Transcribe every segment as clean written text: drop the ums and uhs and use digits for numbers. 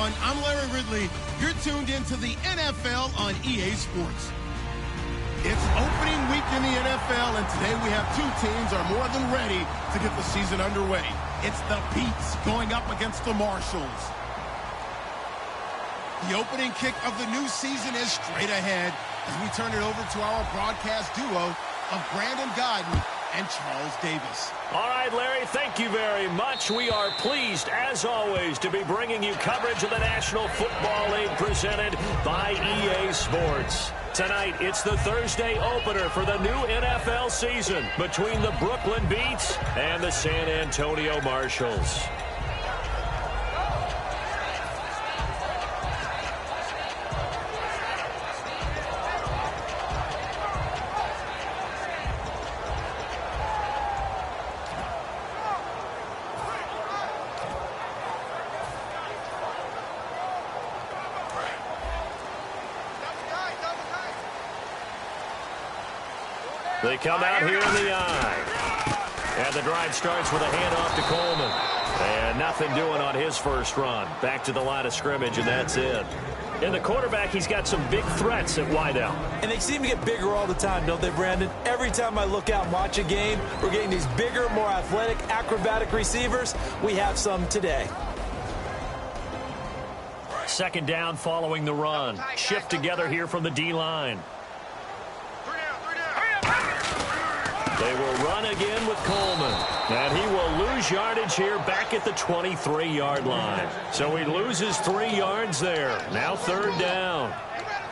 everyone. I'm Larry Ridley. You're tuned into the NFL on EA Sports. It's opening week in the NFL, and today we have two teams are more than ready to get the season underway. It's the Peets going up against the Marshalls. The opening kick of the new season is straight ahead as we turn it over to our broadcast duo of Brandon Godden and Charles Davis. All right, Larry, thank you very much. We are pleased, as always, to be bringing you coverage of the National Football League presented by EA Sports. Tonight, it's the Thursday opener for the new NFL season between the Brooklyn Beats and the San Antonio Marshalls. They come out here in the eye. And the drive starts with a handoff to Coleman. And nothing doing on his first run. Back to the line of scrimmage, and that's it. And the quarterback, he's got some big threats at wideout. And they seem to get bigger all the time, don't they, Brandon? Every time I look out and watch a game, we're getting these bigger, more athletic, acrobatic receivers. We have some today. Second down following the run. Shift together here from the D-line. They will run again with Coleman. And he will lose yardage here back at the 23-yard line. So he loses 3 yards there. Now third down.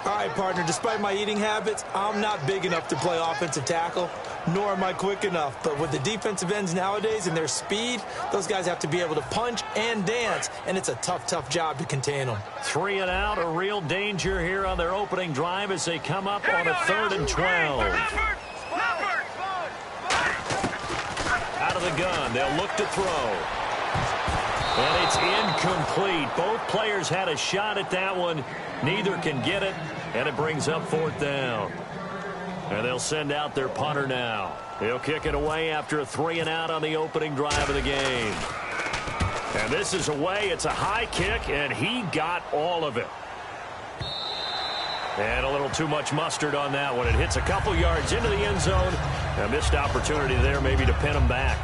All right, partner, despite my eating habits, I'm not big enough to play offensive tackle, nor am I quick enough. But with the defensive ends nowadays and their speed, those guys have to be able to punch and dance, and it's a tough, tough job to contain them. 3 and out, a real danger here on their opening drive as they come up on a 3rd and 12. Out of the gun, they'll look to throw. And it's incomplete. Both players had a shot at that one. Neither can get it, and it brings up 4th down. And they'll send out their punter now. He'll kick it away after a 3 and out on the opening drive of the game. And this is away. It's a high kick, and he got all of it. And a little too much mustard on that one. It hits a couple yards into the end zone. A missed opportunity there maybe to pin him back.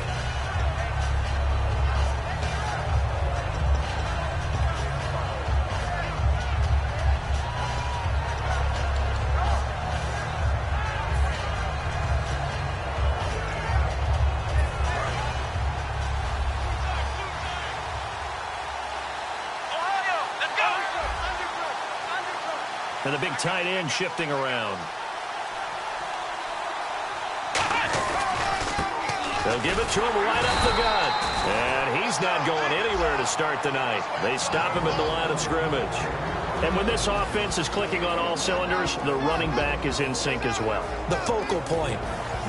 And the big tight end shifting around. They'll give it to him right up the gut. And he's not going anywhere to start the night. They stop him at the line of scrimmage. And when this offense is clicking on all cylinders, the running back is in sync as well. The focal point.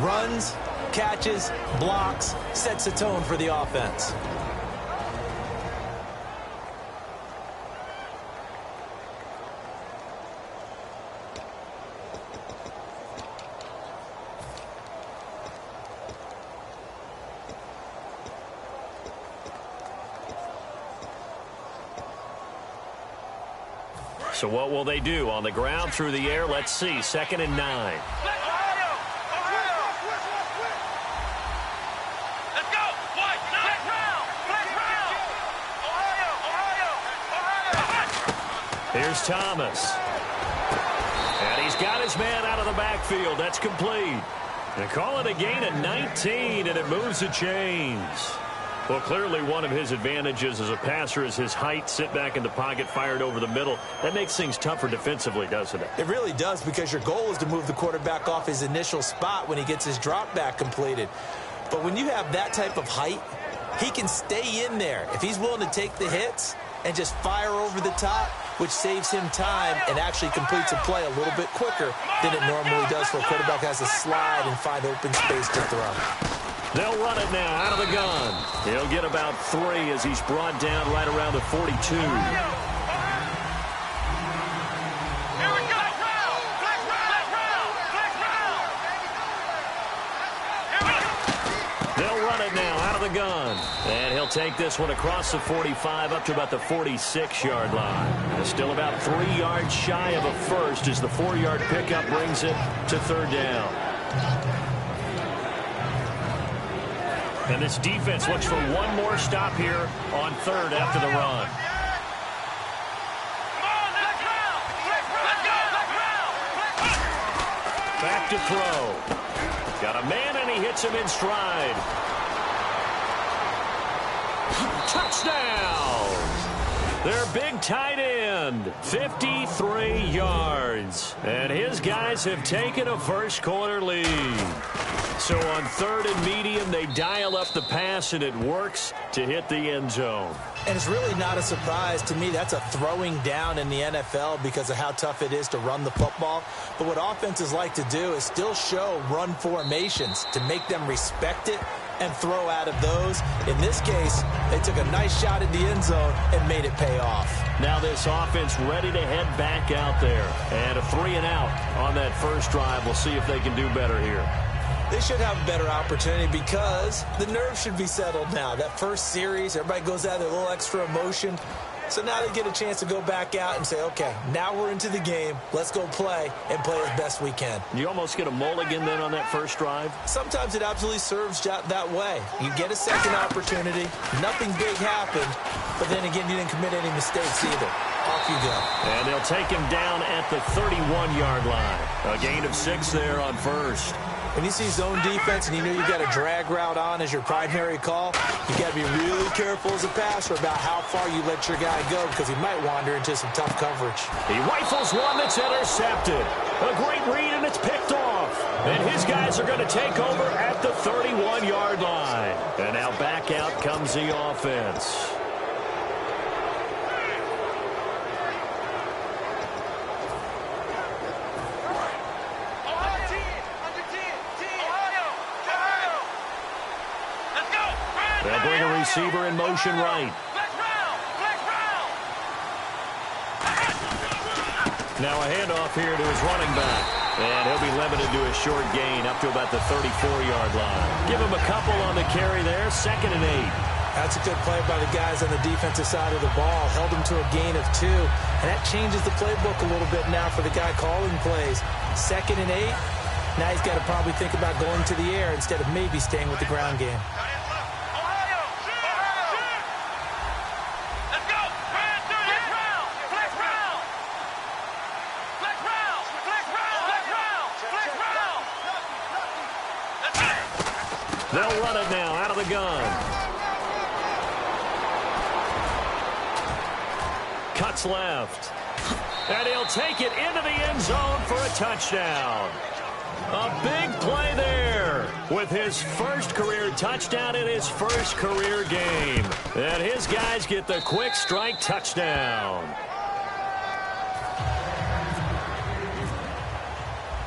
Runs, catches, blocks, sets the tone for the offense. So what will they do? On the ground, through the air, let's see. 2nd and 9. Here's Thomas. And he's got his man out of the backfield. That's complete. They call it a gain of 19, and it moves the chains. Well, clearly one of his advantages as a passer is his height, sit back in the pocket, fired over the middle. That makes things tougher defensively, doesn't it? It really does, because your goal is to move the quarterback off his initial spot when he gets his drop back completed. But when you have that type of height, he can stay in there. If he's willing to take the hits and just fire over the top, which saves him time and actually completes a play a little bit quicker than it normally does for a quarterback has to slide and find open space to throw. They'll run it now out of the gun. He'll get about 3 as he's brought down right around the 42. They'll run it now out of the gun. And he'll take this one across the 45 up to about the 46-yard line. And still about 3 yards shy of a first as the 4-yard pickup brings it to third down. And this defense looks for one more stop here on third after the run. Back to throw. Got a man, and he hits him in stride. Touchdown! Their big tight end, 53 yards. And his guys have taken a first-quarter lead. So on third and medium, they dial up the pass, and it works to hit the end zone. And it's really not a surprise to me. That's a throwing down in the NFL because of how tough it is to run the football. But what offenses like to do is still show run formations to make them respect it and throw out of those. In this case, they took a nice shot at the end zone and made it pay off. Now this offense ready to head back out there. And a 3 and out on that first drive. We'll see if they can do better here. They should have a better opportunity because the nerves should be settled now. That first series, everybody goes out with a little extra emotion. So now they get a chance to go back out and say, okay, now we're into the game. Let's go play and play as best we can. You almost get a mulligan then on that first drive? Sometimes it absolutely serves that way. You get a second opportunity. Nothing big happened. But then again, you didn't commit any mistakes either. Off you go. And they'll take him down at the 31-yard line. A gain of 6 there on first. When you see zone defense and you know you've got a drag route on as your primary call, you've got to be really careful as a passer about how far you let your guy go because he might wander into some tough coverage. He rifles one that's intercepted. A great read, and it's picked off. And his guys are going to take over at the 31-yard line. And now back out comes the offense. They'll bring a receiver in motion right. Now a handoff here to his running back. And he'll be limited to a short gain up to about the 34-yard line. Give him a couple on the carry there. 2nd and 8. That's a good play by the guys on the defensive side of the ball. Held him to a gain of 2. And that changes the playbook a little bit now for the guy calling plays. 2nd and 8. Now he's got to probably think about going to the air instead of maybe staying with the ground game. They'll run it now out of the gun. Cuts left. And he'll take it into the end zone for a touchdown. A big play there with his first career touchdown in his first career game. And his guys get the quick strike touchdown.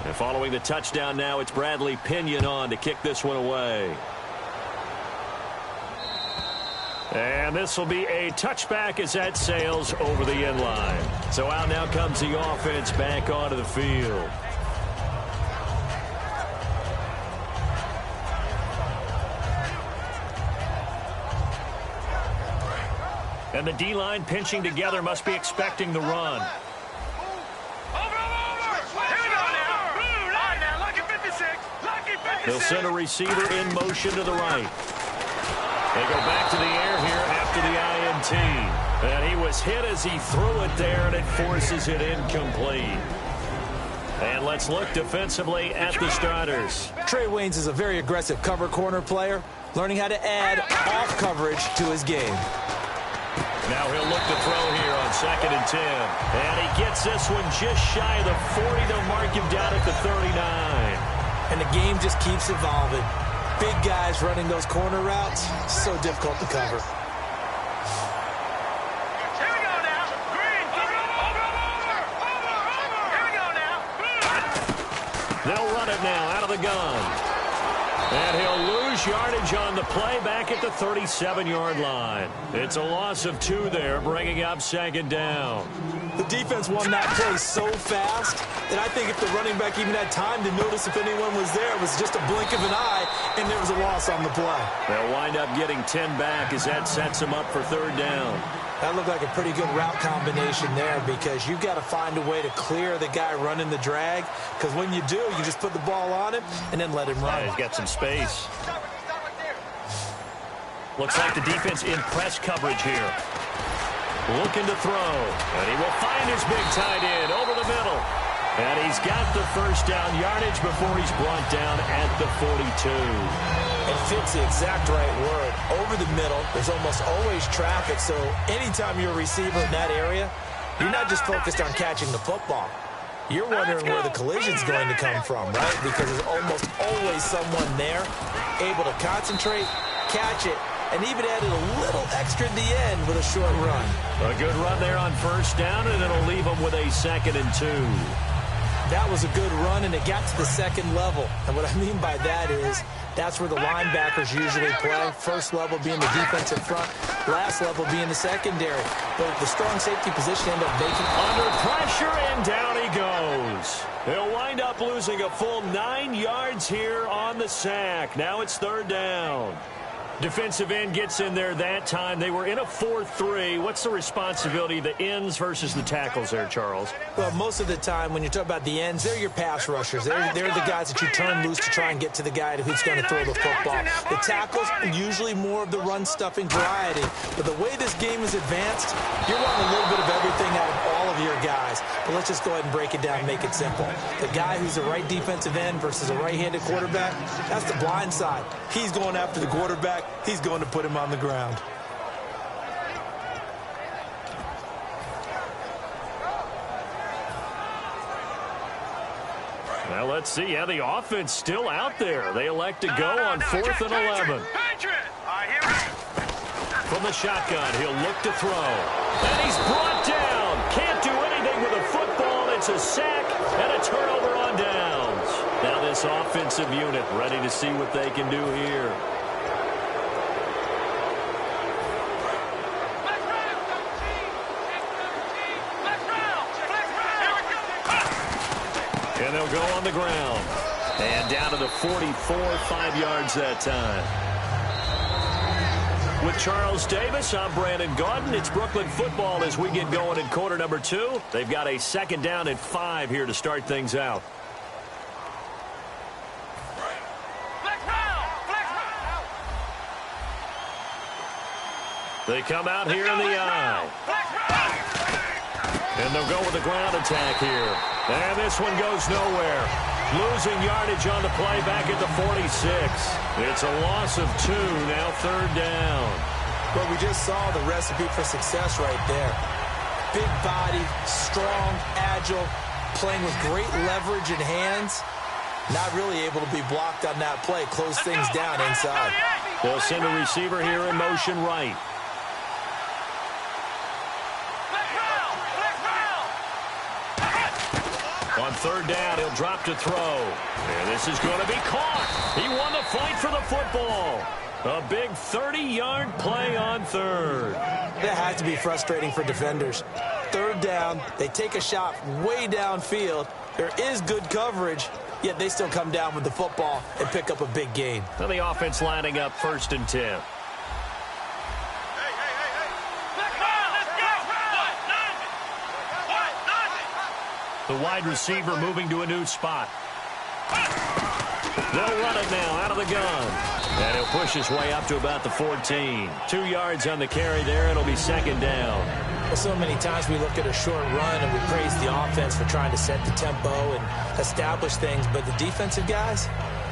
And following the touchdown now, it's Bradley Pinion on to kick this one away. And this will be a touchback as that sails over the end line. So out now comes the offense back onto the field. And the D-line pinching together must be expecting the run. They'll send a receiver in motion to the right. They go back to the air here after the INT. And he was hit as he threw it there, and it forces it incomplete. And let's look defensively at the starters. Trey Waynes is a very aggressive cover corner player, learning how to add off coverage to his game. Now he'll look to throw here on 2nd and 10. And he gets this one just shy of the 40. They'll mark him down at the 39. And the game just keeps evolving. Big guys running those corner routes, so difficult to cover. Here we go now. Green. Here we go now. They'll run it now out of the gun. And he'll lose much yardage on the play back at the 37-yard line. It's a loss of 2 there, bringing up second down. The defense won that play so fast that I think if the running back even had time to notice if anyone was there, it was just a blink of an eye, and there was a loss on the play. They'll wind up getting 10 back as that sets them up for third down. That looked like a pretty good route combination there because you've got to find a way to clear the guy running the drag, because when you do, you just put the ball on him and then let him run. Yeah, he's got some space. Looks like the defense in press coverage here. Looking to throw, and he will find his big tight end over the middle. And he's got the first down yardage before he's brought down at the 42. It fits the exact right word. Over the middle, there's almost always traffic, so anytime you're a receiver in that area, you're not just focused on catching the football. You're wondering where the collision's going to come from, right? Because there's almost always someone there able to concentrate, catch it, and even added a little extra at the end with a short run. A good run there on first down, and it'll leave them with a 2nd and 2. That was a good run, and it got to the second level. And what I mean by that is that's where the linebackers usually play. First level being the defensive front, last level being the secondary. But the strong safety position ended up making under pressure, and down he goes. He'll wind up losing a full 9 yards here on the sack. Now it's third down. Defensive end gets in there that time. They were in a 4-3. What's the responsibility of the ends versus the tackles there, Charles? Well, most of the time when you talk about the ends, they're your pass rushers. They're the guys that you turn loose to try and get to the guy who's going to throw the football. The tackles are usually more of the run-stuffing variety. But the way this game is advanced, you're wanting a little bit of everything out of all of your guys. But let's just go ahead and break it down and make it simple. The guy who's a right defensive end versus a right-handed quarterback, that's the blind side. He's going after the quarterback. He's going to put him on the ground. Well, let's see. Yeah, the offense still out there. They elect to go on 4th and 11. From the shotgun, he'll look to throw. And he's brought down. Can't do anything with a football. It's a sack and a turnover on downs. Now this offensive unit ready to see what they can do here. And they'll go on the ground. And down to the 44, 5 yards that time. With Charles Davis, I'm Brandon Gaudin. It's Brooklyn football as we get going in quarter number 2. They've got a 2nd down and 5 here to start things out. They come out here in the eye. And they'll go with the ground attack here. And this one goes nowhere. Losing yardage on the play back at the 46. It's a loss of 2, now third down. Well, we just saw the recipe for success right there. Big body, strong, agile, playing with great leverage in hands. Not really able to be blocked on that play. Close things down inside. They'll send a receiver here in motion right. On third down, he'll drop to throw. And this is going to be caught. He won the fight for the football. A big 30-yard play on third. That has to be frustrating for defenders. Third down, they take a shot way downfield. There is good coverage, yet they still come down with the football and pick up a big gain. And the offense lining up 1st and 10. The wide receiver moving to a new spot. They'll run it now out of the gun. And he'll push his way up to about the 14. 2 yards on the carry there. It'll be 2nd down. Well, so many times we look at a short run and we praise the offense for trying to set the tempo and establish things. But the defensive guys,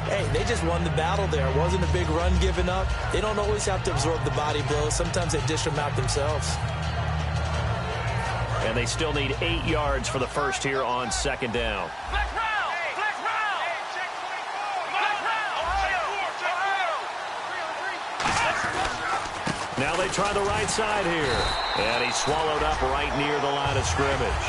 hey, they just won the battle there. It wasn't a big run given up. They don't always have to absorb the body blows. Sometimes they dish them out themselves. And they still need 8 yards for the first here on 2nd down. Now they try the right side here. And he's swallowed up right near the line of scrimmage.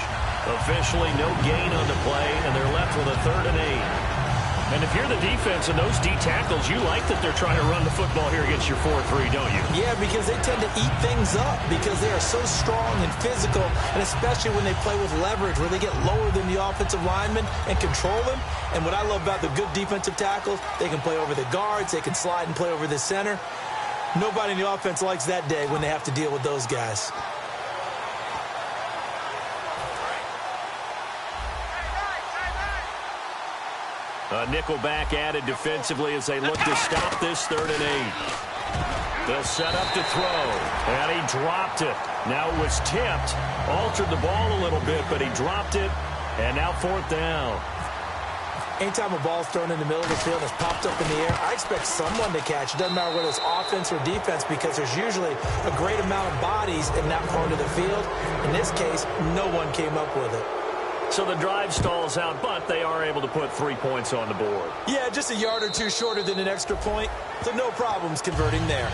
Officially no gain on the play, and they're left with a 3rd and 8. And if you're the defense and those D tackles, you like that they're trying to run the football here against your 4-3, don't you? Yeah, because they tend to eat things up because they are so strong and physical, and especially when they play with leverage where they get lower than the offensive linemen and control them. And what I love about the good defensive tackles, they can play over the guards, they can slide and play over the center. Nobody in the offense likes that day when they have to deal with those guys. A nickel back added defensively as they look to stop this 3rd and 8. They'll set up to throw, and he dropped it. Now it was tipped, altered the ball a little bit, but he dropped it, and now 4th down. Anytime a ball's thrown in the middle of the field and it's popped up in the air, I expect someone to catch. It doesn't matter whether it's offense or defense because there's usually a great amount of bodies in that part of the field. In this case, no one came up with it. So the drive stalls out, but they are able to put 3 points on the board. Yeah, just a yard or two shorter than an extra point, so no problems converting there.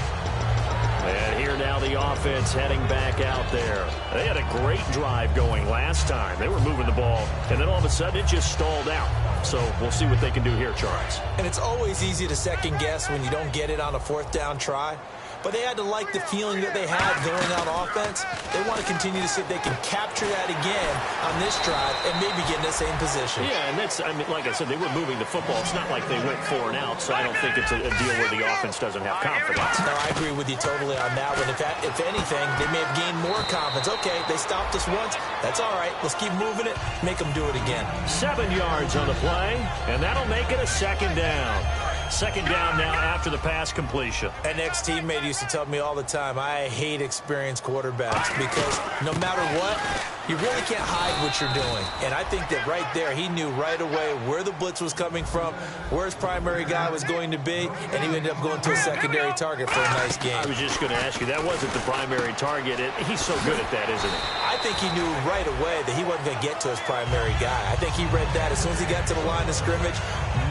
And here now the offense heading back out there. They had a great drive going last time. They were moving the ball, and then all of a sudden it just stalled out. So we'll see what they can do here, Charles. And it's always easy to second guess when you don't get it on a 4th down try. But they had to like the feeling that they had going on offense. They want to continue to see if they can capture that again on this drive and maybe get in the same position. Yeah, and that's, I mean, like I said, they were moving the football. It's not like they went 4 and out, so I don't think it's a deal where the offense doesn't have confidence. No, I agree with you totally on that one. If anything, they may have gained more confidence. Okay, they stopped us once. That's all right. Let's keep moving it. Make them do it again. 7 yards on the play, and that'll make it a 2nd down. 2nd down now after the pass completion. An ex-teammate used to tell me all the time, I hate experienced quarterbacks because no matter what, you really can't hide what you're doing. And I think that right there, he knew right away where the blitz was coming from, where his primary guy was going to be, and he ended up going to a secondary target for a nice game. I was just going to ask you, that wasn't the primary target. He's so good at that, isn't he? I think he knew right away that he wasn't going to get to his primary guy. I think he read that as soon as he got to the line of scrimmage,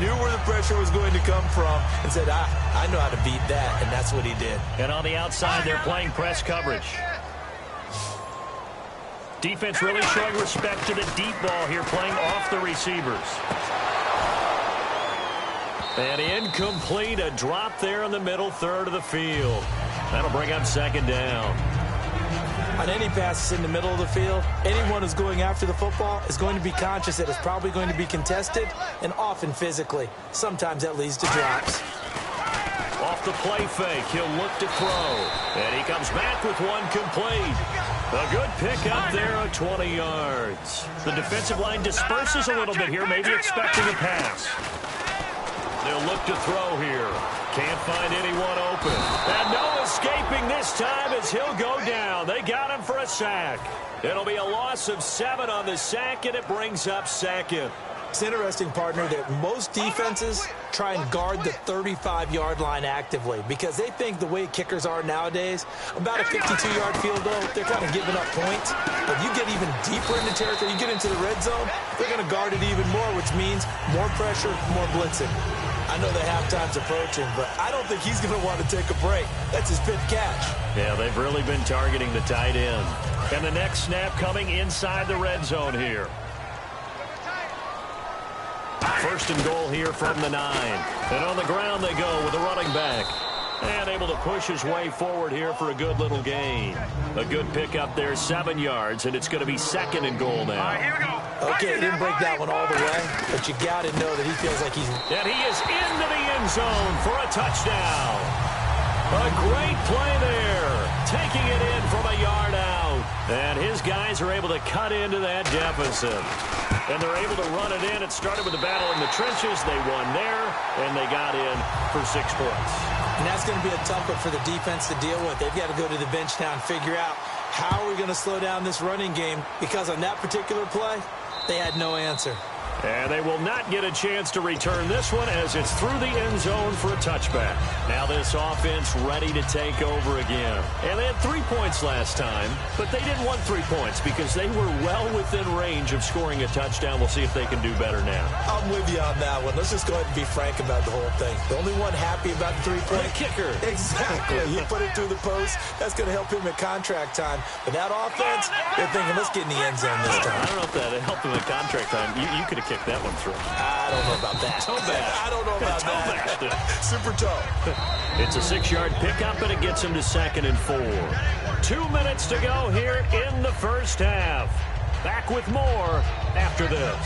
knew where the pressure was going to come from, and said, I know how to beat that, and that's what he did. And on the outside, they're playing press coverage. Defense really showing respect to the deep ball here, playing off the receivers. And incomplete, a drop there in the middle 3rd of the field. That'll bring up 2nd down. On any passes in the middle of the field, anyone who's going after the football is going to be conscious that it's probably going to be contested and often physically. Sometimes that leads to drops. Off the play fake, he'll look to throw. And he comes back with one complete. A good pick up there at 20 yards. The defensive line disperses a little bit here, maybe expecting a pass. They'll look to throw here. Can't find anyone open. And no escaping this time as he'll go down. They got him for a sack. It'll be a loss of 7 on the sack, and it brings up 2nd. It's interesting, partner, that most defenses try and guard the 35-yard line actively because they think the way kickers are nowadays, about a 52-yard field goal, they're kind of giving up points. But you get even deeper into territory, you get into the red zone, they're going to guard it even more, which means more pressure, more blitzing. I know the halftime's approaching, but I don't think he's going to want to take a break. That's his fifth catch. Yeah, they've really been targeting the tight end. And the next snap coming inside the red zone here. 1st and goal here from the 9. And on the ground they go with a running back. And able to push his way forward here for a good little gain. A good pickup there, 7 yards, and it's going to be 2nd and goal now. Here we go. Okay, he didn't break that one all the way, but you got to know that he feels like he's... And he is into the end zone for a touchdown. A great play there, taking it in from a yard out. And his guys are able to cut into that deficit. And they're able to run it in. It started with a battle in the trenches. They won there, and they got in for 6 points. And that's going to be a tough one for the defense to deal with. They've got to go to the bench now and figure out how are we going to slow down this running game, because on that particular play, they had no answer. And they will not get a chance to return this one as it's through the end zone for a touchback. Now this offense ready to take over again. And they had 3 points last time, but they didn't want 3 points because they were well within range of scoring a touchdown. We'll see if they can do better now. I'm with you on that one. Let's just go ahead and be frank about the whole thing. The only one happy about the 3-point kicker. Exactly. You put it through the post. That's going to help him at contract time. But that offense, they're thinking, let's get in the end zone this time. I don't know if that helped him at contract time. You could have kicked that one through. I don't know about that. Toe bash. I don't know about that. Super toe. It's a 6-yard pickup, and it gets him to 2nd and 4. 2 minutes to go here in the first half. Back with more after this.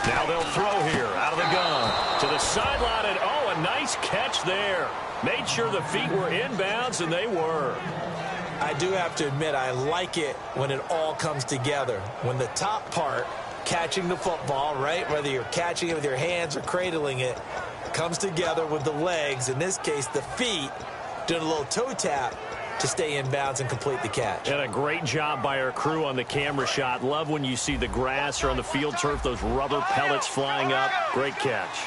Now they'll throw here out of the gun to the sideline, and oh, a nice catch there. Made sure the feet were inbounds, and they were. I do have to admit, I like it when it all comes together. When the top part, catching the football, right, whether you're catching it with your hands or cradling it, comes together with the legs, in this case the feet, doing a little toe tap to stay in bounds and complete the catch. And a great job by our crew on the camera shot. Love when you see the grass or on the field turf, those rubber pellets flying up. Great catch.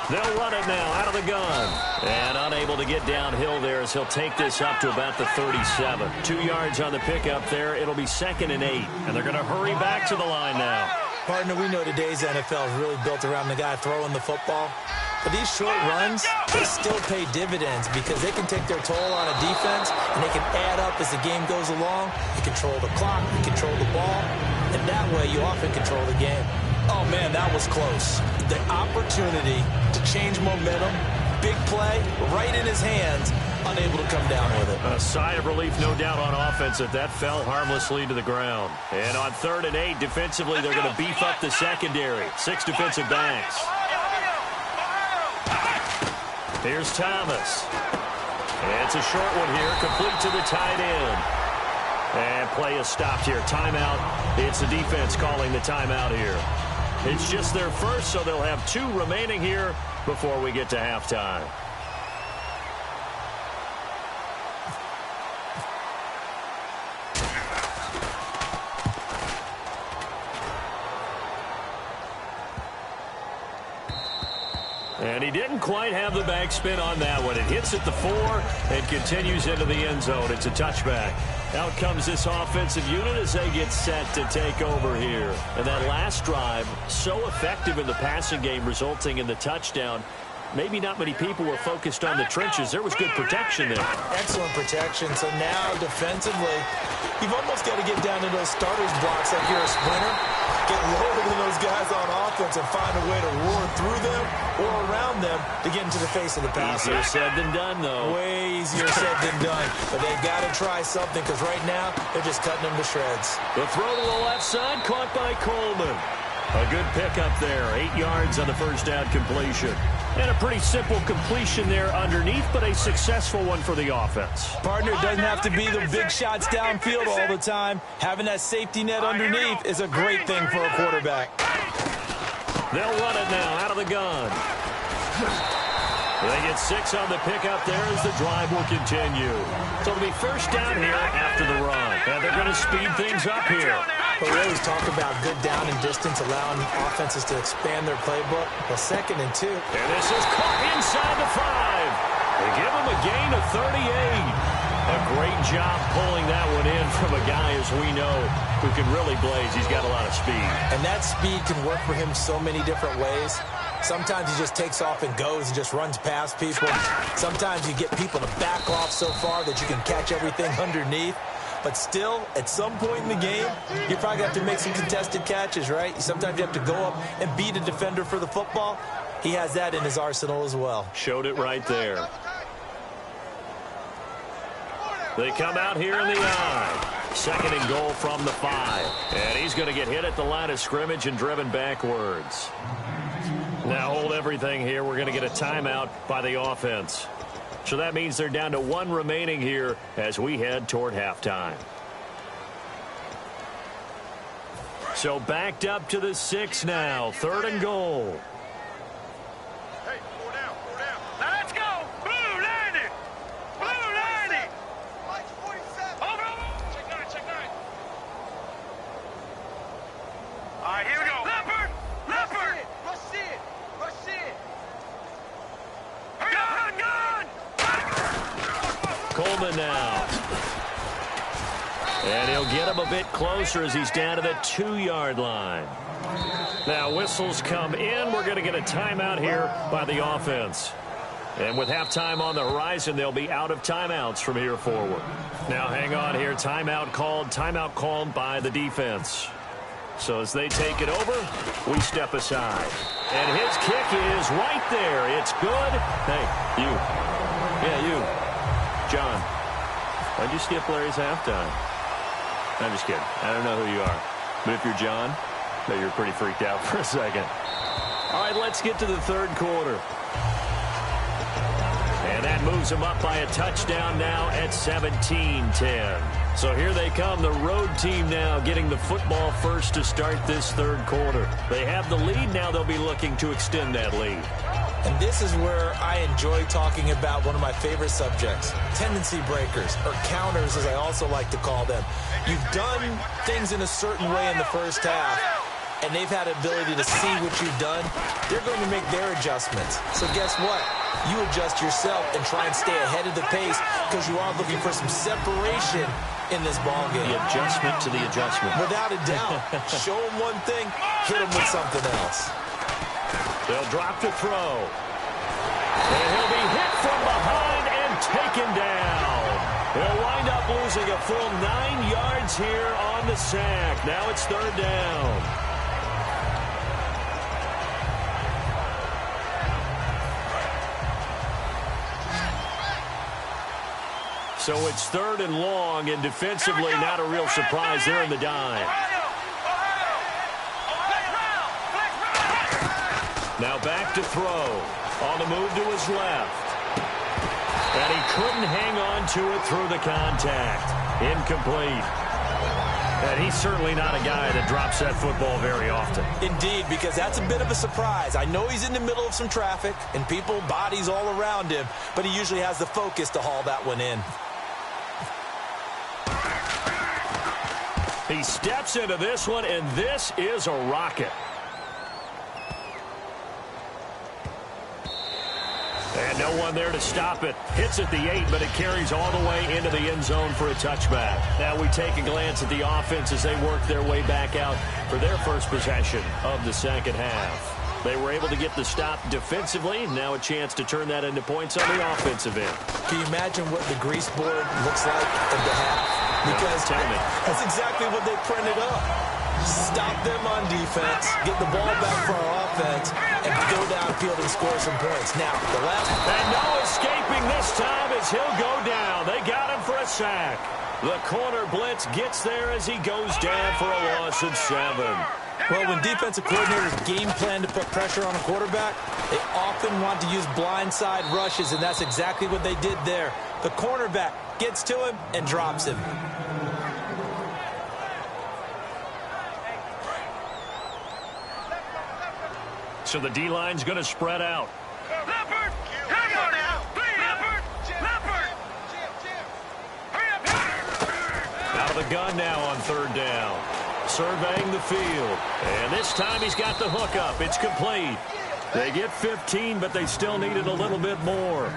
They'll run it now out of the gun. And unable to get downhill there as he'll take this up to about the 37. 2 yards on the pickup there. It'll be 2nd and 8. And they're going to hurry back to the line now. Partner, we know today's NFL is really built around the guy throwing the football. But these short runs, they still pay dividends because they can take their toll on a defense, and they can add up as the game goes along. You control the clock, you control the ball, and that way you often control the game. Oh, man, that was close. The opportunity to change momentum, big play, right in his hands, unable to come down with it. A sigh of relief, no doubt, on offense that fell harmlessly to the ground. And on 3rd and 8, defensively, they're going to beef up the secondary. 6 defensive backs. Here's Thomas. And it's a short one here, complete to the tight end. And play is stopped here. Timeout. It's the defense calling the timeout here. It's just their first, so they'll have 2 remaining here before we get to halftime. And he didn't quite have the backspin on that one. It hits at the 4 and continues into the end zone. It's a touchback. Out comes this offensive unit as they get set to take over here. And that last drive, so effective in the passing game, resulting in the touchdown. Maybe not many people were focused on the trenches. There was good protection there. Excellent protection. So now, defensively, you've almost got to get down to those starters blocks like you're a sprinter. Get lower than those guys on offense and find a way to roar through them or around them to get into the face of the passer. Easier said than done, though. Way easier said than done. But they've got to try something because right now they're just cutting them to shreds. The throw to the left side, caught by Coleman. A good pickup there. 8 yards on the first down completion. And a pretty simple completion there underneath, but a successful one for the offense. Partner, it doesn't have to be the big shots downfield all the time. Having that safety net underneath is a great thing for a quarterback. They'll run it now out of the gun. They get 6 on the pickup there as the drive will continue. So it'll be first down here after the run. And they're going to speed things up here. But we always talk about good down and distance, allowing offenses to expand their playbook. Well, 2nd and 2. And this is caught inside the 5. They give him a gain of 38. A great job pulling that one in from a guy, as we know, who can really blaze. He's got a lot of speed. And that speed can work for him so many different ways. Sometimes he just takes off and goes and just runs past people. Sometimes you get people to back off so far that you can catch everything underneath. But still, at some point in the game, you probably have to make some contested catches, right? Sometimes you have to go up and beat a defender for the football. He has that in his arsenal as well. Showed it right there. They come out here in the eye. 2nd and goal from the 5. And he's going to get hit at the line of scrimmage and driven backwards. Now hold everything here. We're going to get a timeout by the offense. So that means they're down to 1 remaining here as we head toward halftime. So backed up to the 6 now. 3rd and goal. Hey, 4 down, 4 down. Now let's go. Blue landing. Blue landing. Lights 47. Over. Check 9. All right, here we go. Leopard. Leopard. Rush in. Rush in. Gun. Coleman now. And he'll He'll get him a bit closer as he's down to the 2-yard line. Now whistles come in. We're going to get a timeout here by the offense. And with halftime on the horizon, they'll be out of timeouts from here forward. Now hang on here. Timeout called by the defense. So as they take it over, we step aside. And his kick is right there. It's good. Hey, you. Yeah, you. John. Why'd you skip Larry's halftime? I'm just kidding. I don't know who you are. But if you're John, I bet you're pretty freaked out for a second. All right, let's get to the third quarter. And that moves them up by a touchdown now at 17-10. So here they come, the road team now getting the football first to start this third quarter. They have the lead. Now they'll be looking to extend that lead. And this is where I enjoy talking about one of my favorite subjects, tendency breakers, or counters as I also like to call them. You've done things in a certain way in the first half, and they've had the ability to see what you've done. They're going to make their adjustments. So guess what? You adjust yourself and try and stay ahead of the pace because you are looking for some separation in this ball game. The adjustment to the adjustment. Without a doubt. Show them one thing, hit them with something else. They'll drop to throw. And he'll be hit from behind and taken down. He'll wind up losing a full 9 yards here on the sack. Now it's third down. So it's third and long, and defensively not a real surprise there in the dime. Now back to throw. On the move to his left. And he couldn't hang on to it through the contact. Incomplete. And he's certainly not a guy that drops that football very often. Indeed, because that's a bit of a surprise. I know he's in the middle of some traffic and people, bodies all around him, but he usually has the focus to haul that one in. He steps into this one, and this is a rocket. And no one there to stop it. Hits at the 8, but it carries all the way into the end zone for a touchback. Now we take a glance at the offense as they work their way back out for their first possession of the second half. They were able to get the stop defensively. Now a chance to turn that into points on the offensive end. Can you imagine what the grease board looks like at the half? Because that's exactly what they printed up. Stop them on defense, get the ball back for our offense, and go downfield and score some points. Now, the last... And no escaping this time as he'll go down. They got him for a sack. The corner blitz gets there as he goes down for a loss of 7. Well, when defensive coordinators game plan to put pressure on a quarterback, they often want to use blindside rushes, and that's exactly what they did there. The cornerback gets to him and drops him. So the D-line's going to spread out. Leopard! Hang on now! Leopard! Leopard! Out of the gun now on third down. Surveying the field. And this time he's got the hook up. It's complete. They get 15, but they still needed a little bit more.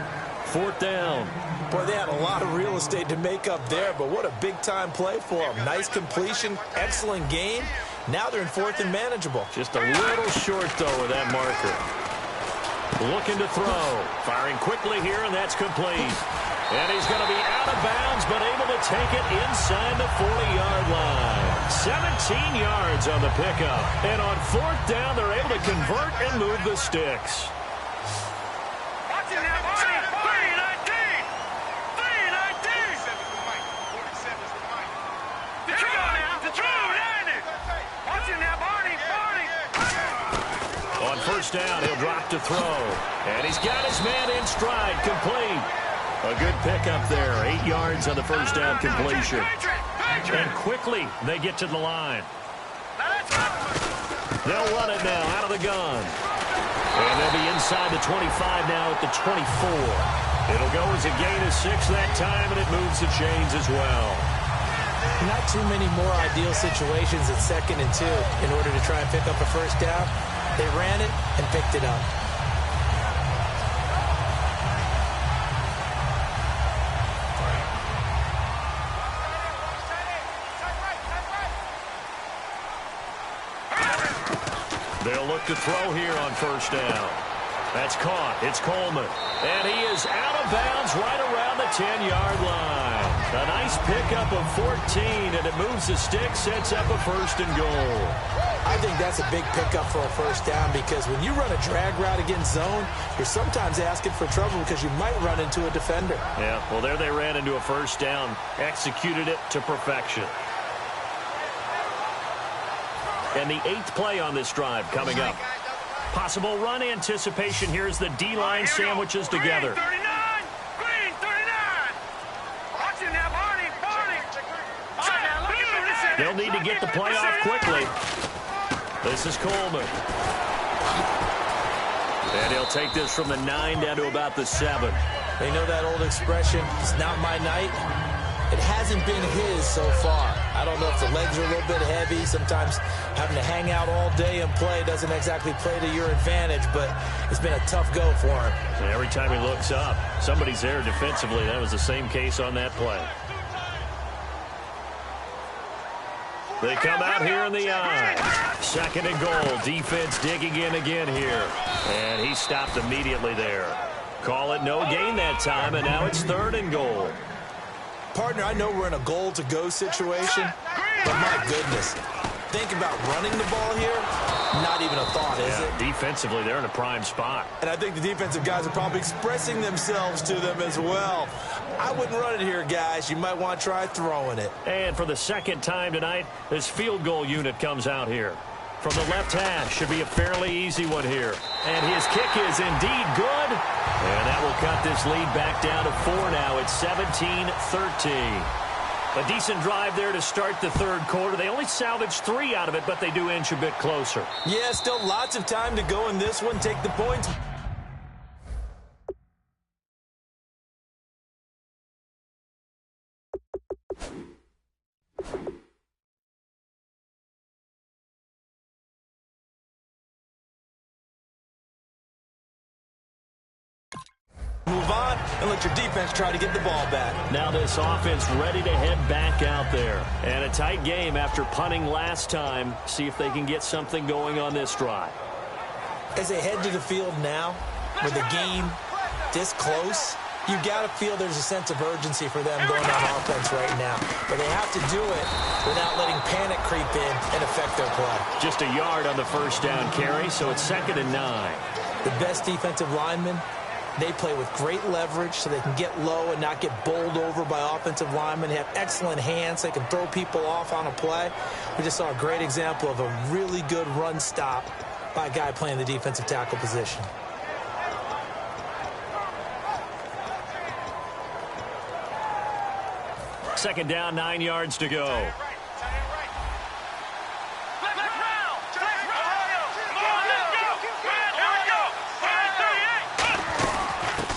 Fourth down. Boy, they had a lot of real estate to make up there, but what a big-time play for them. Nice completion, excellent game. Now they're in fourth and manageable. Just a little short, though, with that marker. Looking to throw. Firing quickly here, and that's complete. And he's going to be out of bounds, but able to take it inside the 40-yard line. 17 yards on the pickup. And on fourth down, they're able to convert and move the sticks. On first down, he'll drop to throw. And he's got his man in stride, complete. A good pickup there, 8 yards on the first down completion. And quickly, they get to the line. They'll run it now out of the gun. And they'll be inside the 25 now at the 24. It'll go as a gain of 6 that time, and it moves the chains as well. Not too many more ideal situations at 2nd and 2 in order to try and pick up a first down. They ran it and picked it up. They'll look to throw here on first down. That's caught. It's Coleman. And he is out of bounds right around the 10-yard line. A nice pickup of 14, and it moves the stick, sets up a first and goal. I think that's a big pickup for a first down because when you run a drag route against zone, you're sometimes asking for trouble because you might run into a defender. Yeah, well, there they ran into a first down, executed it to perfection. And the 8th play on this drive coming up. Possible run anticipation. Here's the D-line sandwiches together. Green 39! Green 39! Watch him now, Barney! They'll need to get the play off quickly. This is Coleman. And he'll take this from the 9 down to about the 7. They know that old expression, it's not my night. It hasn't been his so far. I don't know if the legs are a little bit heavy. Sometimes having to hang out all day and play doesn't exactly play to your advantage, but it's been a tough go for him. And every time he looks up, somebody's there defensively. That was the same case on that play. They come out here in the eye. 2nd and goal. Defense digging in again here. And he stopped immediately there. Call it no gain that time, and now it's 3rd and goal. Partner, I know we're in a goal-to-go situation, but my goodness, think about running the ball here, not even a thought, is it? Defensively, they're in a prime spot. And I think the defensive guys are probably expressing themselves to them as well. I wouldn't run it here, guys. You might want to try throwing it. And for the 2nd time tonight, this field goal unit comes out here. From the left hash, should be a fairly easy one here. And his kick is indeed good. And that will cut this lead back down to 4 now. It's 17-13. A decent drive there to start the 3rd quarter. They only salvaged 3 out of it, but they do inch a bit closer. Yeah, still lots of time to go in this one. Take the points. Move on and let your defense try to get the ball back. Now this offense ready to head back out there. And a tight game after punting last time. See if they can get something going on this drive. As they head to the field now, with the game this close, you got to feel there's a sense of urgency for them going on offense right now. But they have to do it without letting panic creep in and affect their play. Just a yard on the first down carry, so it's 2nd and 9. The best defensive linemen, they play with great leverage so they can get low and not get bowled over by offensive linemen. They have excellent hands. They can throw people off on a play. We just saw a great example of a really good run stop by a guy playing the defensive tackle position. Second down, 9 yards to go.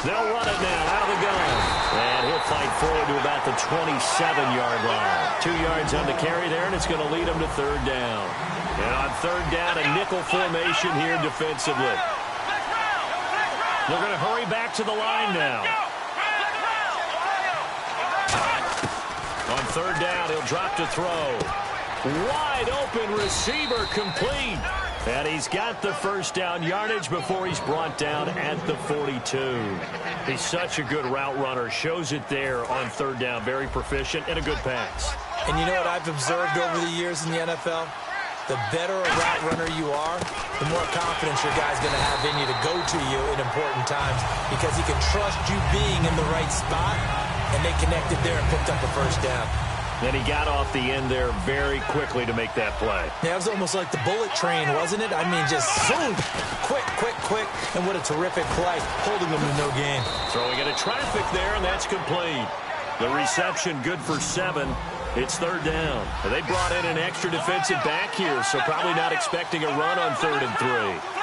They'll run it now out of the gun. And he'll fight forward to about the 27-yard line. 2 yards on the carry there, and it's going to lead him to 3rd down. And on 3rd down, a nickel formation here defensively. They're going to hurry back to the line now. On 3rd down, he'll drop to throw. Wide open receiver complete. And he's got the first down yardage before he's brought down at the 42. He's such a good route runner. Shows it there on 3rd down. Very proficient and a good pass. And you know what I've observed over the years in the NFL? The better a route runner you are, the more confidence your guy's going to have in you to go to you in important times because he can trust you being in the right spot, and they connected there and picked up a first down. And he got off the end there very quickly to make that play. Yeah, it was almost like the bullet train, wasn't it? I mean, just zoom, quick, and what a terrific play, holding them to no gain. Throwing into traffic there, and that's complete. The reception good for 7. It's 3rd down. They brought in an extra defensive back here, so probably not expecting a run on 3rd and 3.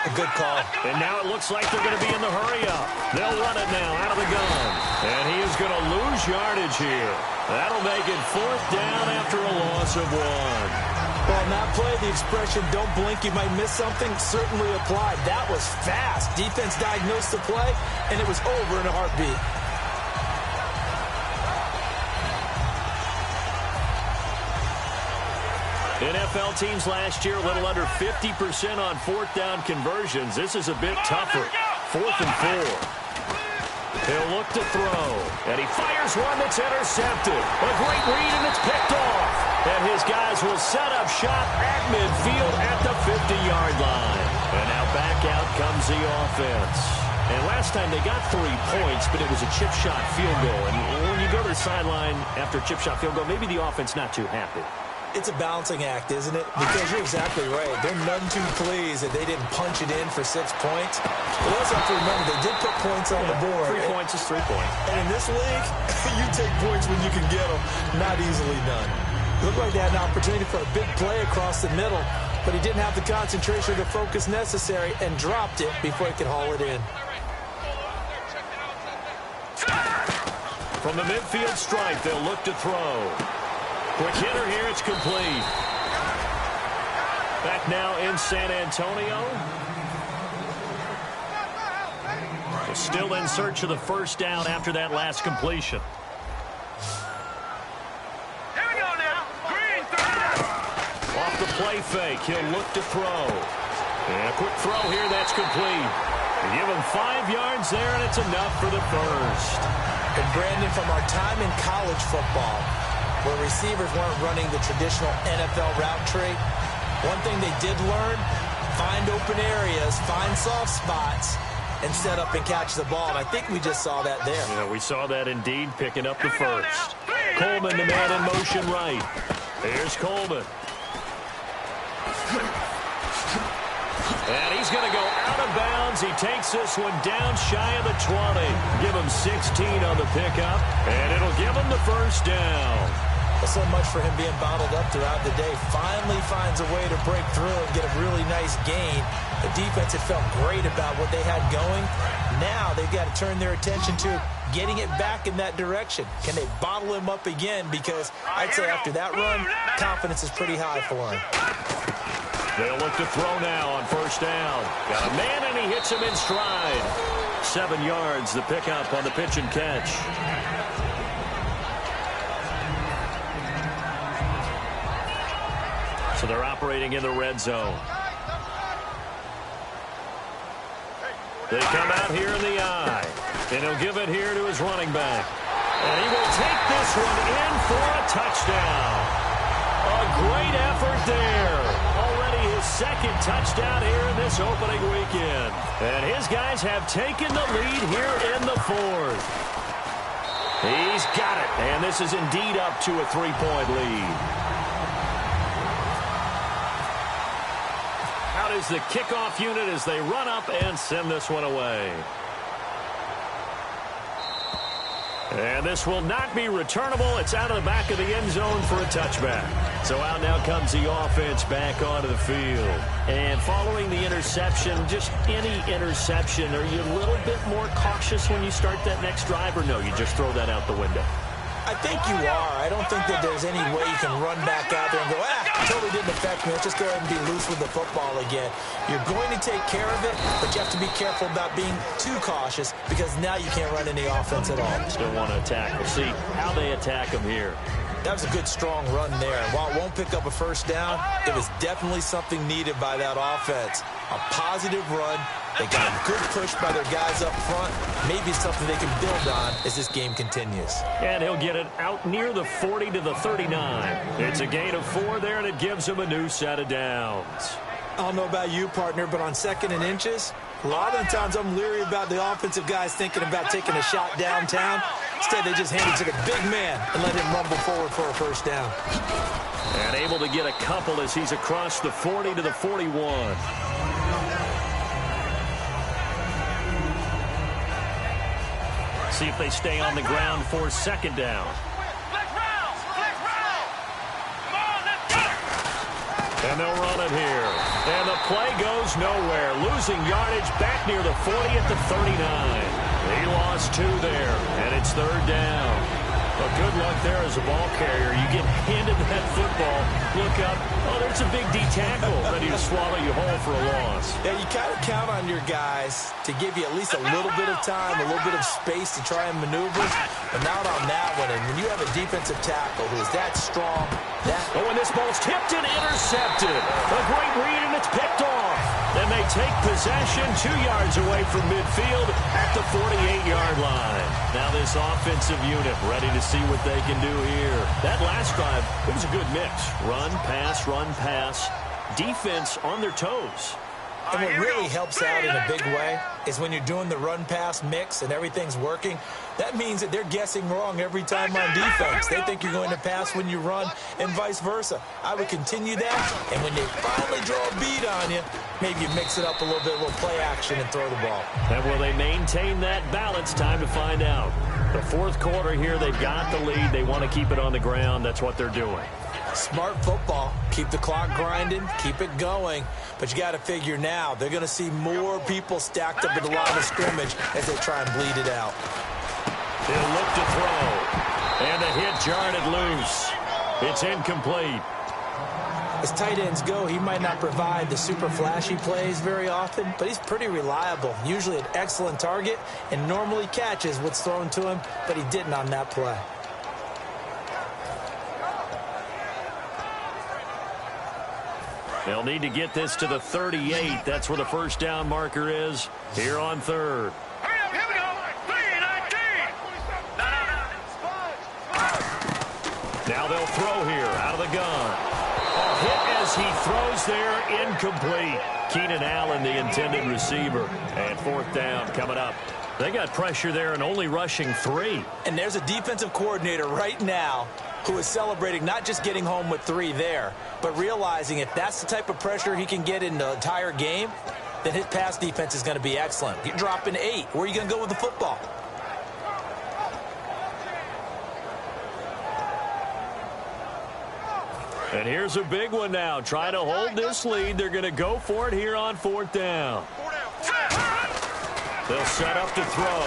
A good call. And now it looks like they're going to be in the hurry-up. They'll run it now out of the gun. And he is going to lose yardage here. That'll make it 4th down after a loss of 1. Well, on that play, the expression, don't blink, you might miss something, certainly applied. That was fast. Defense diagnosed the play, and it was over in a heartbeat. NFL teams last year, a little under 50% on fourth down conversions. This is a bit tougher. 4th and 4. He'll look to throw, and he fires one that's intercepted. A great read, and it's picked off. And his guys will set up shop at midfield at the 50-yard line. And now back out comes the offense. And last time they got 3 points, but it was a chip shot field goal. And when you go to the sideline after a chip shot field goal, maybe the offense not too happy. It's a balancing act, isn't it? Because you're exactly right. They're none too pleased that they didn't punch it in for 6 points. But also have to remember, they did put points on the board. 3 points is 3 points. And in this league, you take points when you can get them. Not easily done. Looked like they had an opportunity for a big play across the middle, but he didn't have the concentration or the focus necessary and dropped it before he could haul it in. From the midfield stripe, they'll look to throw. Quick hitter here, it's complete. Back now in San Antonio. Still in search of the first down after that last completion. Here we go now. Green, Off the play fake, he'll look to throw. And a quick throw here, that's complete. They give him 5 yards there, and it's enough for the first. And Brandon, from our time in college football, where receivers weren't running the traditional NFL route tree, one thing they did learn, find open areas, find soft spots, and set up and catch the ball. And I think we just saw that there. Yeah, we saw that indeed, picking up the first. Coleman, the man in motion right. Here's Coleman. And he's going to go out of bounds. He takes this one down shy of the 20. Give him 16 on the pickup, and it'll give him the first down. So much for him being bottled up throughout the day. Finally finds a way to break through and get a really nice gain. The defense had felt great about what they had going. Now they've got to turn their attention to getting it back in that direction. Can they bottle him up again? Because I'd say after that run, confidence is pretty high for him. They'll look to throw now on first down. Got a man, and he hits him in stride. 7 yards, the pickup on the pitch and catch. So they're operating in the red zone. They come out here in the eye. And he'll give it here to his running back. And he will take this one in for a touchdown. A great effort there. Already his 2nd touchdown here in this opening weekend. And his guys have taken the lead here in the 4th. He's got it. And this is indeed up to a 3-point lead. Out is the kickoff unit as they run up and send this one away. And this will not be returnable. It's out of the back of the end zone for a touchback. So out now comes the offense back onto the field. And following the interception, just any interception, are you a little bit more cautious when you start that next drive, or no, you just throw that out the window? I think you are. I don't think that there's any way you can run back out there and go, totally didn't affect me. Let's just go ahead and be loose with the football again. You're going to take care of it, but you have to be careful about being too cautious because now you can't run any offense at all. Still want to attack. We'll see how they attack him here. That was a good, strong run there. And while it won't pick up a first down, it was definitely something needed by that offense. A positive run. They got a good push by their guys up front. Maybe something they can build on as this game continues. And he'll get it out near the 40 to the 39. It's a gain of 4 there, and it gives him a new set of downs. I don't know about you, partner, but on 2nd and inches, a lot of the times I'm leery about the offensive guys thinking about taking a shot downtown. Instead, they just hand it to the big man and let him rumble forward for a first down. And able to get a couple as he's across the 40 to the 41. See if they stay on the ground for 2nd down. And they'll run it here. And the play goes nowhere. Losing yardage back near the 40 at the 39. He lost 2 there, and it's 3rd down. Well, good luck there as a ball carrier. You get handed that football, look up, oh, there's a big D tackle ready to swallow you whole for a loss. Yeah, you kind of count on your guys to give you at least a little bit of time, a little bit of space to try and maneuver, but not on that one. And when you have a defensive tackle who is that strong, Oh, and this ball's tipped and intercepted. A great read, and it's picked off. Then they take possession 2 yards away from midfield at the 48-yard line. Now this offensive unit ready to see what they can do here. That last drive, it was a good mix. Run, pass, defense on their toes. And what really helps out in a big way is when you're doing the run-pass mix and everything's working, that means that they're guessing wrong every time on defense. They think you're going to pass when you run and vice versa. I would continue that, and when they finally draw a beat on you, maybe you mix it up a little bit, a little play action, and throw the ball. And will they maintain that balance? Time to find out. The fourth quarter here, they've got the lead. They want to keep it on the ground. That's what they're doing. Smart football. Keep the clock grinding. Keep it going. But you got to figure now, they're going to see more people stacked up at the line of scrimmage as they try and bleed it out. He'll look to throw. And the hit jarred it loose. It's incomplete. As tight ends go, he might not provide the super flashy plays very often, but he's pretty reliable. Usually an excellent target and normally catches what's thrown to him, but he didn't on that play. They'll need to get this to the 38. That's where the first down marker is here on third. Hurry up, here we go. 3-19. Now they'll throw here out of the gun. A hit as he throws there, incomplete. Keenan Allen, the intended receiver. And fourth down coming up. They got pressure there and only rushing 3. And there's a defensive coordinator right now who is celebrating not just getting home with 3 there, but realizing if that's the type of pressure he can get in the entire game, then his pass defense is going to be excellent. You're dropping 8. Where are you going to go with the football? And here's a big one now. Trying to hold this lead. They're going to go for it here on fourth down. They'll set up to throw.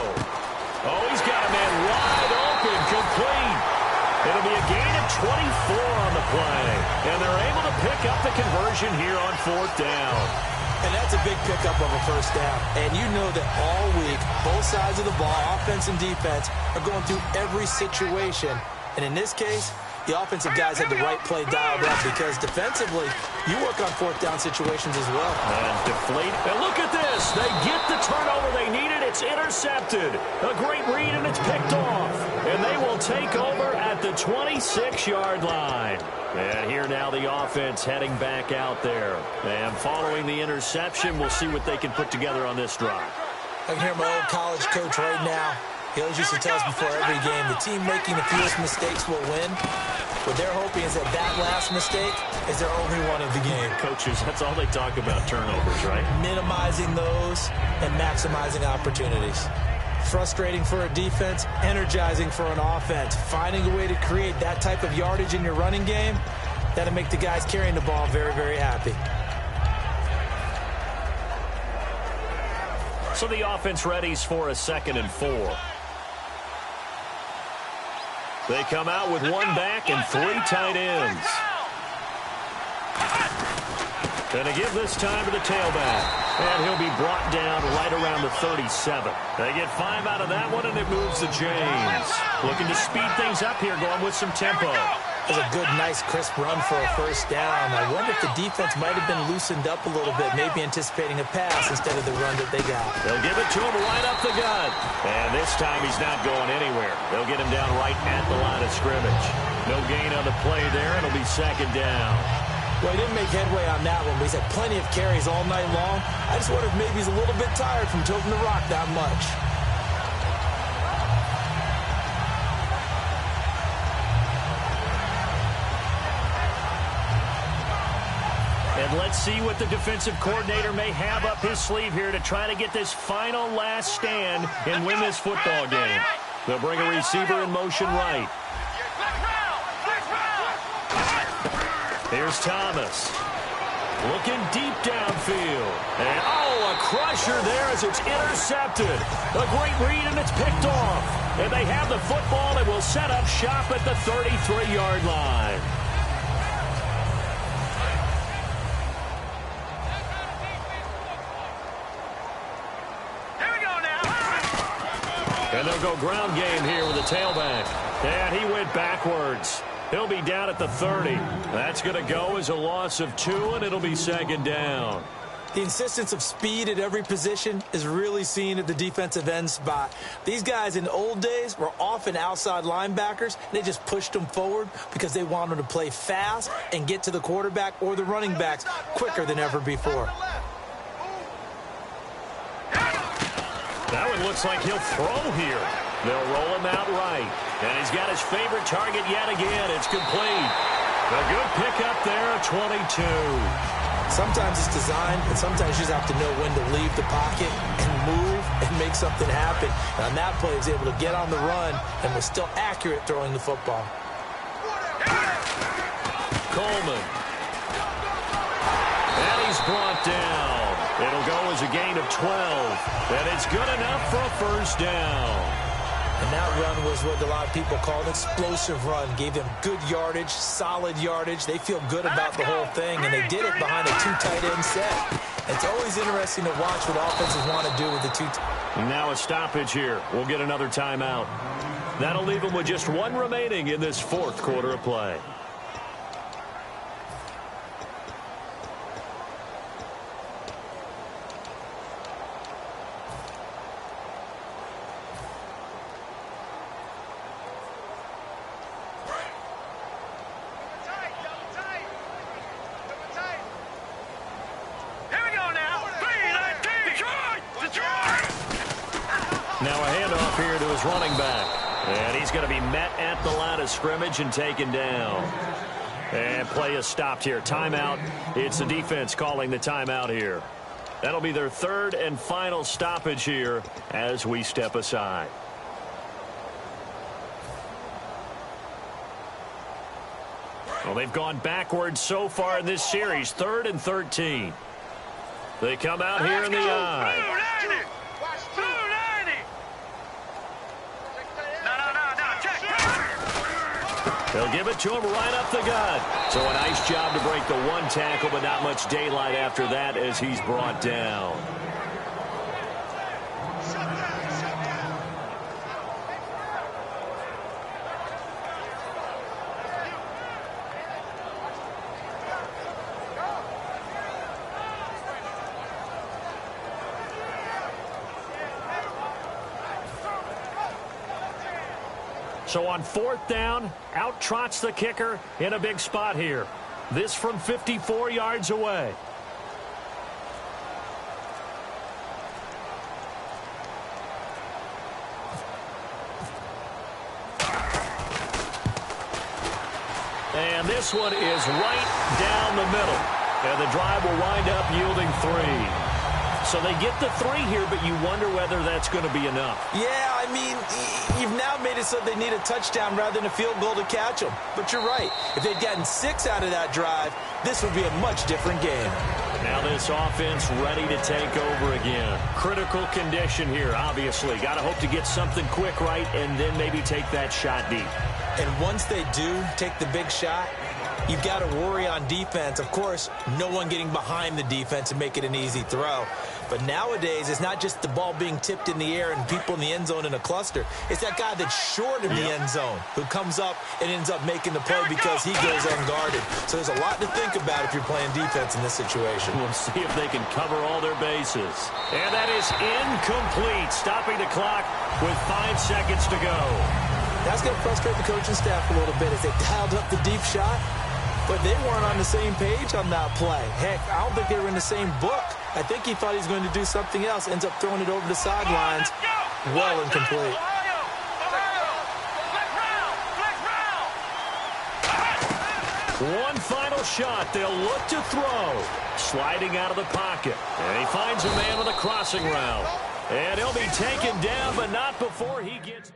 Oh, he's got a man wide open, complete. It'll be a gain of 24 on the play. And they're able to pick up the conversion here on fourth down. And that's a big pickup of a first down. And you know that all week, both sides of the ball, offense and defense, are going through every situation. And in this case, the offensive guys had the right play dialed up because defensively, you work on fourth down situations as well. And deflate. And look at this. They get the turnover they needed. It's intercepted. A great read, and it's picked off. And they will take over at the 26-yard line. And here now the offense heading back out there. And following the interception, we'll see what they can put together on this drive. I can hear my old college coach right now. He always used to tell us before every game, the team making the fewest mistakes will win. What they're hoping is that that last mistake is their only one of the game. Coaches, that's all they talk about, turnovers, right? Minimizing those and maximizing opportunities. Frustrating for a defense, energizing for an offense. Finding a way to create that type of yardage in your running game, that'll make the guys carrying the ball very, very happy. So the offense readies for a 2nd and 4. They come out with 1 back and 3 tight ends. Gonna give this time to the tailback. And he'll be brought down right around the 37. They get 5 out of that one, and it moves to James. Looking to speed things up here, going with some tempo. It was a good, nice, crisp run for a first down. I wonder if the defense might have been loosened up a little bit, maybe anticipating a pass instead of the run that they got. They'll give it to him right up the gut. And this time he's not going anywhere. They'll get him down right at the line of scrimmage. No gain on the play there. It'll be 2nd down. Well, he didn't make headway on that one, but he's had plenty of carries all night long. I just wonder if maybe he's a little bit tired from tilting the rock that much. And let's see what the defensive coordinator may have up his sleeve here to try to get this final last stand and win this football game. They'll bring a receiver in motion right. Here's Thomas. Looking deep downfield. And, oh, a crusher there as it's intercepted. A great read, and it's picked off. And they have the football and will set up shop at the 33-yard line. Here we go now. And they'll go ground game here with the tailback. And he went backwards. He'll be down at the 30. That's going to go as a loss of 2, and it'll be second down. The insistence of speed at every position is really seen at the defensive end spot. These guys in the old days were often outside linebackers. They just pushed them forward because they wanted to play fast and get to the quarterback or the running backs quicker than ever before. That one looks like he'll throw here. They'll roll him out right. And he's got his favorite target yet again. It's complete. A good pickup there at 22. Sometimes it's designed, and sometimes you just have to know when to leave the pocket and move and make something happen. And on that play, he was able to get on the run and was still accurate throwing the football. Coleman. And he's brought down. It'll go as a gain of 12. And it's good enough for a first down. And that run was what a lot of people call an explosive run. Gave them good yardage, solid yardage. They feel good about the whole thing, and they did it behind a 2 tight end set. It's always interesting to watch what offenses want to do with the 2. Now a stoppage here. We'll get another timeout. That'll leave them with just 1 remaining in this 4th quarter of play. Now a handoff here to his running back. And he's going to be met at the line of scrimmage and taken down. And play is stopped here. Timeout. It's the defense calling the timeout here. That'll be their 3rd and final stoppage here as we step aside. Well, they've gone backwards so far in this series. 3rd and 13. They come out here in the eye. They'll give it to him right up the gut. So a nice job to break the 1 tackle, but not much daylight after that as he's brought down. So on 4th down, out trots the kicker in a big spot here. This from 54 yards away. And this one is right down the middle. And the drive will wind up yielding 3. So they get the 3 here, but you wonder whether that's going to be enough. Yeah, I mean, you've now made it so they need a touchdown rather than a field goal to catch them. But you're right. If they'd gotten 6 out of that drive, this would be a much different game. Now this offense ready to take over again. Critical condition here, obviously. Got to hope to get something quick right and then maybe take that shot deep. And once they do take the big shot, you've got to worry on defense. Of course, no one getting behind the defense and make it an easy throw. But nowadays, it's not just the ball being tipped in the air and people in the end zone in a cluster. It's that guy that's short of the end zone who comes up and ends up making the play because he goes unguarded. So there's a lot to think about if you're playing defense in this situation. We'll see if they can cover all their bases. And that is incomplete, stopping the clock with 5 seconds to go. That's going to frustrate the coaching staff a little bit as they dialed up the deep shot. But they weren't on the same page on that play. Heck, I don't think they were in the same book. I think he thought he was going to do something else. Ends up throwing it over the sidelines. Well incomplete. One final shot. They'll look to throw. Sliding out of the pocket. And he finds a man with a crossing route. And he'll be taken down, but not before he gets...